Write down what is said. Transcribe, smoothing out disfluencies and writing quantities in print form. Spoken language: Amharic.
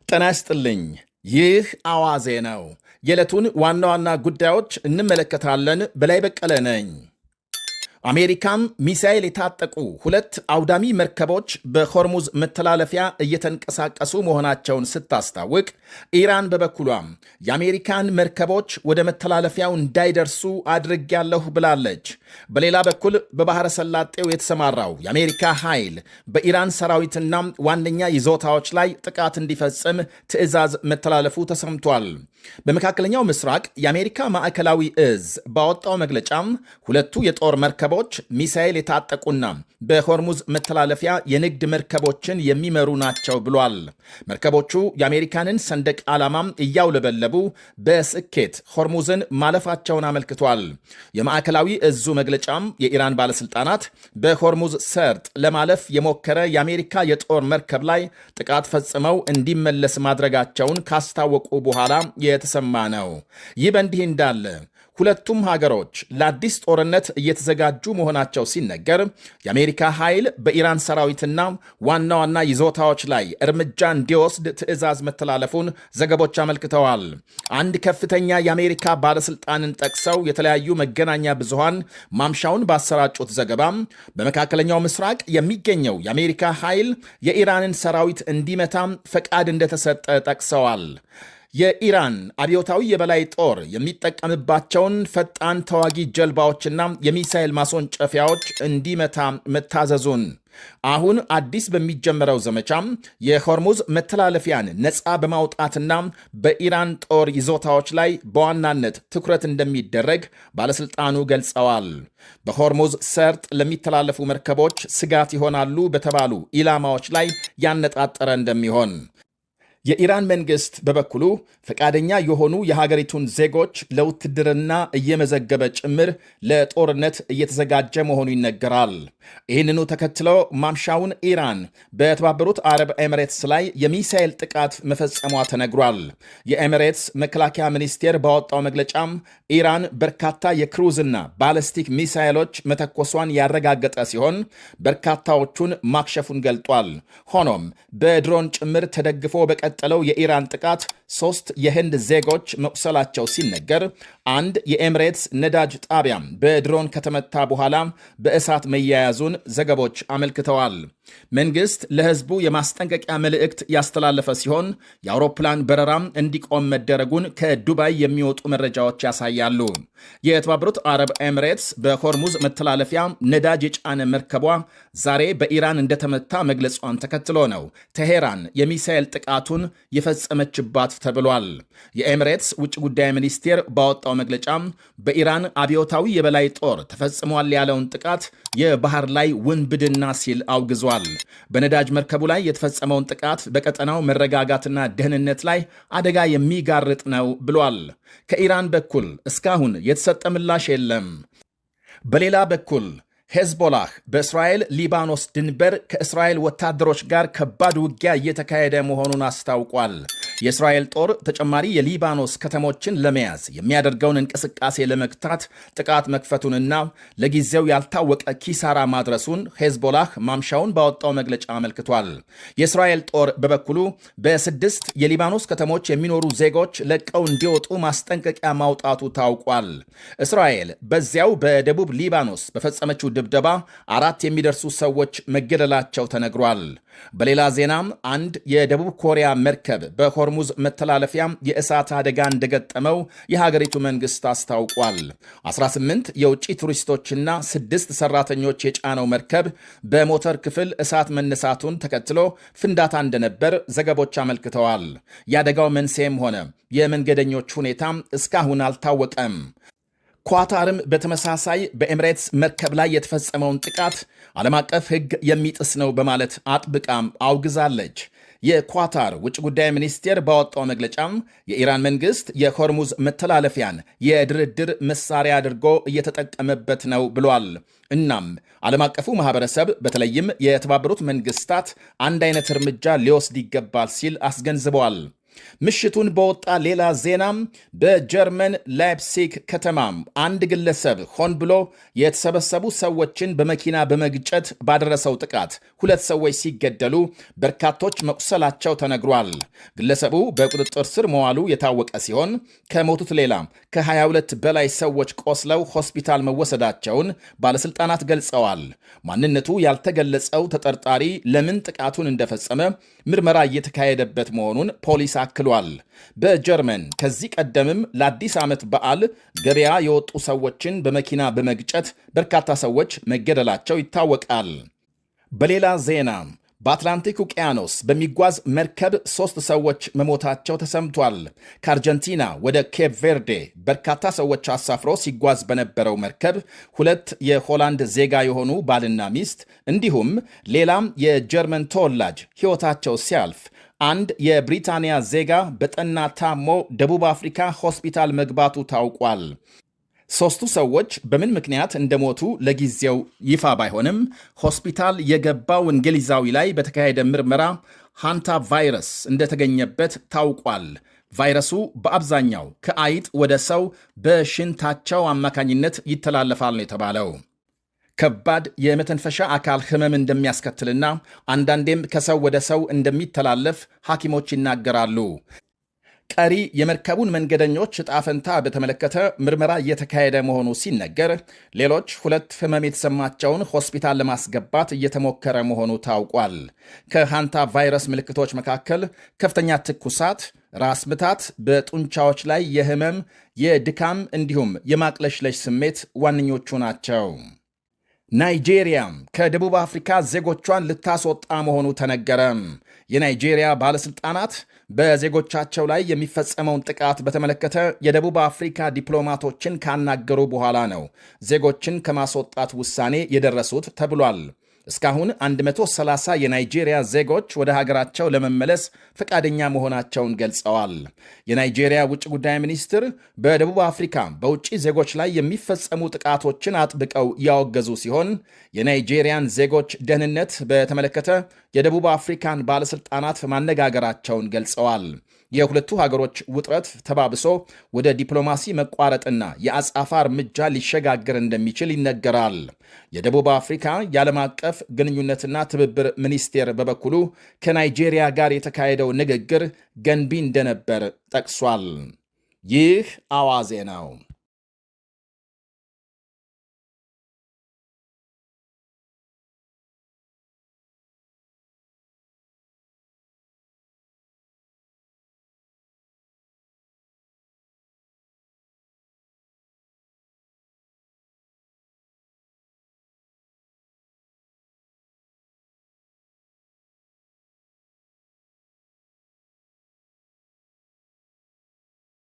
ጤና ይስጥልኝ። ይህ አዋዜ ነው። የዕለቱን ዋና ዋና ጉዳዮች እንመለከታለን። በላይ በቀለ ነኝ። አሜሪካም ሚሳኤል የታጠቁ ሁለት አውዳሚ መርከቦች በሆርሙዝ መተላለፊያ እየተንቀሳቀሱ መሆናቸውን ስታስታውቅ፣ ኢራን በበኩሏም የአሜሪካን መርከቦች ወደ መተላለፊያው እንዳይደርሱ አድርጌያለሁ ብላለች። በሌላ በኩል በባሕረ ሰላጤው የተሰማራው የአሜሪካ ኃይል በኢራን ሰራዊትና ዋነኛ ይዞታዎች ላይ ጥቃት እንዲፈጽም ትዕዛዝ መተላለፉ ተሰምቷል። በመካከለኛው ምስራቅ የአሜሪካ ማዕከላዊ እዝ ባወጣው መግለጫም ሁለቱ የጦር መርከቦች ሚሳኤል የታጠቁና በሆርሙዝ መተላለፊያ የንግድ መርከቦችን የሚመሩ ናቸው ብሏል። መርከቦቹ የአሜሪካንን ሰንደቅ ዓላማም እያውለበለቡ በስኬት ሆርሙዝን ማለፋቸውን አመልክቷል። የማዕከላዊ እዙ መግለጫም የኢራን ባለሥልጣናት በሆርሙዝ ሰርጥ ለማለፍ የሞከረ የአሜሪካ የጦር መርከብ ላይ ጥቃት ፈጽመው እንዲመለስ ማድረጋቸውን ካስታወቁ በኋላ የተሰማ ነው። ይህ በእንዲህ እንዳለ ሁለቱም ሀገሮች ለአዲስ ጦርነት እየተዘጋጁ መሆናቸው ሲነገር፣ የአሜሪካ ኃይል በኢራን ሰራዊትና ዋና ዋና ይዞታዎች ላይ እርምጃ እንዲወስድ ትዕዛዝ መተላለፉን ዘገቦች አመልክተዋል። አንድ ከፍተኛ የአሜሪካ ባለሥልጣንን ጠቅሰው የተለያዩ መገናኛ ብዙሃን ማምሻውን ባሰራጩት ዘገባም በመካከለኛው ምስራቅ የሚገኘው የአሜሪካ ኃይል የኢራንን ሰራዊት እንዲመታም ፈቃድ እንደተሰጠ ጠቅሰዋል። የኢራን አብዮታዊ የበላይ ጦር የሚጠቀምባቸውን ፈጣን ተዋጊ ጀልባዎችና የሚሳኤል ማስወንጨፊያዎች እንዲመታ መታዘዙን፣ አሁን አዲስ በሚጀመረው ዘመቻም የሆርሙዝ መተላለፊያን ነፃ በማውጣትና በኢራን ጦር ይዞታዎች ላይ በዋናነት ትኩረት እንደሚደረግ ባለሥልጣኑ ገልጸዋል። በሆርሙዝ ሰርጥ ለሚተላለፉ መርከቦች ስጋት ይሆናሉ በተባሉ ኢላማዎች ላይ ያነጣጠረ እንደሚሆን፣ የኢራን መንግሥት በበኩሉ ፈቃደኛ የሆኑ የሀገሪቱን ዜጎች ለውትድርና እየመዘገበ ጭምር ለጦርነት እየተዘጋጀ መሆኑ ይነገራል። ይህንኑ ተከትሎ ማምሻውን ኢራን በተባበሩት አረብ ኤሚሬትስ ላይ የሚሳኤል ጥቃት መፈጸሟ ተነግሯል። የኤሚሬትስ መከላከያ ሚኒስቴር ባወጣው መግለጫም ኢራን በርካታ የክሩዝና ባለስቲክ ሚሳኤሎች መተኮሷን ያረጋገጠ ሲሆን በርካታዎቹን ማክሸፉን ገልጧል። ሆኖም በድሮን ጭምር ተደግፎ በቀጠለው የኢራን ጥቃት 3 የህንድ ዜጎች መቁሰላቸው ሲነገር፣ አንድ የኤሚሬትስ ነዳጅ ጣቢያም በድሮን ከተመታ በኋላ በእሳት መያያዙን ዘገቦች አመልክተዋል። መንግሥት ለሕዝቡ የማስጠንቀቂያ መልእክት ያስተላለፈ ሲሆን የአውሮፕላን በረራም እንዲቆም መደረጉን ከዱባይ የሚወጡ መረጃዎች ያሳያሉ። የተባበሩት አረብ ኤሚሬትስ በሆርሙዝ መተላለፊያ ነዳጅ የጫነ መርከቧ ዛሬ በኢራን እንደተመታ መግለጿን ተከትሎ ነው ቴሄራን የሚሳኤል ጥቃቱን የፈጸመችባት ተብሏል። የኤሚሬትስ ውጭ ጉዳይ ሚኒስቴር ባወጣው መግለጫም በኢራን አብዮታዊ የበላይ ጦር ተፈጽሟል ያለውን ጥቃት የባህር ላይ ውንብድና ሲል አውግዟል። በነዳጅ መርከቡ ላይ የተፈጸመውን ጥቃት በቀጠናው መረጋጋትና ደህንነት ላይ አደጋ የሚጋርጥ ነው ብሏል። ከኢራን በኩል እስካሁን የተሰጠ ምላሽ የለም። በሌላ በኩል ሄዝቦላህ በእስራኤል ሊባኖስ ድንበር ከእስራኤል ወታደሮች ጋር ከባድ ውጊያ እየተካሄደ መሆኑን አስታውቋል። የእስራኤል ጦር ተጨማሪ የሊባኖስ ከተሞችን ለመያዝ የሚያደርገውን እንቅስቃሴ ለመግታት ጥቃት መክፈቱንና ለጊዜው ያልታወቀ ኪሳራ ማድረሱን ሄዝቦላህ ማምሻውን ባወጣው መግለጫ አመልክቷል። የእስራኤል ጦር በበኩሉ በ6 የሊባኖስ ከተሞች የሚኖሩ ዜጎች ለቀው እንዲወጡ ማስጠንቀቂያ ማውጣቱ ታውቋል። እስራኤል በዚያው በደቡብ ሊባኖስ በፈጸመችው ድብደባ 4 የሚደርሱ ሰዎች መገደላቸው ተነግሯል። በሌላ ዜናም አንድ የደቡብ ኮሪያ መርከብ በሆርሙዝ መተላለፊያ የእሳት አደጋ እንደገጠመው የሀገሪቱ መንግሥት አስታውቋል። 18 የውጭ ቱሪስቶችና 6 ሰራተኞች የጫነው መርከብ በሞተር ክፍል እሳት መነሳቱን ተከትሎ ፍንዳታ እንደነበር ዘገቦች አመልክተዋል። የአደጋው መንስኤም ሆነ የመንገደኞች ሁኔታም እስካሁን አልታወቀም። ኳታርም በተመሳሳይ በኤሚሬትስ መርከብ ላይ የተፈጸመውን ጥቃት ዓለም አቀፍ ሕግ የሚጥስ ነው በማለት አጥብቃም አውግዛለች። የኳታር ውጭ ጉዳይ ሚኒስቴር ባወጣው መግለጫም የኢራን መንግሥት የሆርሙዝ መተላለፊያን የድርድር መሳሪያ አድርጎ እየተጠቀመበት ነው ብሏል። እናም ዓለም አቀፉ ማኅበረሰብ በተለይም የተባበሩት መንግሥታት አንድ አይነት እርምጃ ሊወስድ ይገባል ሲል አስገንዝበዋል። ምሽቱን በወጣ ሌላ ዜናም በጀርመን ላይፕሲግ ከተማም አንድ ግለሰብ ሆን ብሎ የተሰበሰቡ ሰዎችን በመኪና በመግጨት ባደረሰው ጥቃት 2 ሰዎች ሲገደሉ በርካቶች መቁሰላቸው ተነግሯል። ግለሰቡ በቁጥጥር ስር መዋሉ የታወቀ ሲሆን ከሞቱት ሌላ ከ22 በላይ ሰዎች ቆስለው ሆስፒታል መወሰዳቸውን ባለሥልጣናት ገልጸዋል። ማንነቱ ያልተገለጸው ተጠርጣሪ ለምን ጥቃቱን እንደፈጸመ ምርመራ እየተካሄደበት መሆኑን ፖሊስ አክሏል። በጀርመን ከዚህ ቀደምም ለአዲስ ዓመት በዓል ገበያ የወጡ ሰዎችን በመኪና በመግጨት በርካታ ሰዎች መገደላቸው ይታወቃል። በሌላ ዜና በአትላንቲክ ውቅያኖስ በሚጓዝ መርከብ 3 ሰዎች መሞታቸው ተሰምቷል። ከአርጀንቲና ወደ ኬፕ ቬርዴ በርካታ ሰዎች አሳፍሮ ሲጓዝ በነበረው መርከብ 2 የሆላንድ ዜጋ የሆኑ ባልና ሚስት እንዲሁም ሌላም የጀርመን ተወላጅ ሕይወታቸው ሲያልፍ አንድ የብሪታንያ ዜጋ በጠና ታሞ ደቡብ አፍሪካ ሆስፒታል መግባቱ ታውቋል። 3ቱ ሰዎች በምን ምክንያት እንደሞቱ ለጊዜው ይፋ ባይሆንም ሆስፒታል የገባው እንግሊዛዊ ላይ በተካሄደ ምርመራ ሃንታ ቫይረስ እንደተገኘበት ታውቋል። ቫይረሱ በአብዛኛው ከአይጥ ወደ ሰው በሽንታቸው አማካኝነት ይተላለፋል ነው የተባለው። ከባድ የመተንፈሻ አካል ህመም እንደሚያስከትልና አንዳንዴም ከሰው ወደ ሰው እንደሚተላለፍ ሐኪሞች ይናገራሉ። ቀሪ የመርከቡን መንገደኞች ዕጣ ፈንታ በተመለከተ ምርመራ እየተካሄደ መሆኑ ሲነገር ሌሎች 2 ህመም የተሰማቸውን ሆስፒታል ለማስገባት እየተሞከረ መሆኑ ታውቋል። ከሃንታ ቫይረስ ምልክቶች መካከል ከፍተኛ ትኩሳት፣ ራስ ምታት፣ በጡንቻዎች ላይ የህመም፣ የድካም እንዲሁም የማቅለሽለሽ ስሜት ዋነኞቹ ናቸው። ናይጄሪያም ከደቡብ አፍሪካ ዜጎቿን ልታስወጣ መሆኑ ተነገረ። የናይጄሪያ ባለሥልጣናት በዜጎቻቸው ላይ የሚፈጸመውን ጥቃት በተመለከተ የደቡብ አፍሪካ ዲፕሎማቶችን ካናገሩ በኋላ ነው ዜጎችን ከማስወጣት ውሳኔ የደረሱት ተብሏል። እስካሁን 130 የናይጄሪያ ዜጎች ወደ ሀገራቸው ለመመለስ ፈቃደኛ መሆናቸውን ገልጸዋል። የናይጄሪያ ውጭ ጉዳይ ሚኒስትር በደቡብ አፍሪካ በውጭ ዜጎች ላይ የሚፈጸሙ ጥቃቶችን አጥብቀው ያወገዙ ሲሆን የናይጄሪያን ዜጎች ደህንነት በተመለከተ የደቡብ አፍሪካን ባለሥልጣናት ማነጋገራቸውን ገልጸዋል። የሁለቱ ሀገሮች ውጥረት ተባብሶ ወደ ዲፕሎማሲ መቋረጥና የአጻፋ እርምጃ ሊሸጋገር እንደሚችል ይነገራል። የደቡብ አፍሪካ የዓለም አቀፍ ግንኙነትና ትብብር ሚኒስቴር በበኩሉ ከናይጄሪያ ጋር የተካሄደው ንግግር ገንቢ እንደነበር ጠቅሷል። ይህ አዋዜ ነው።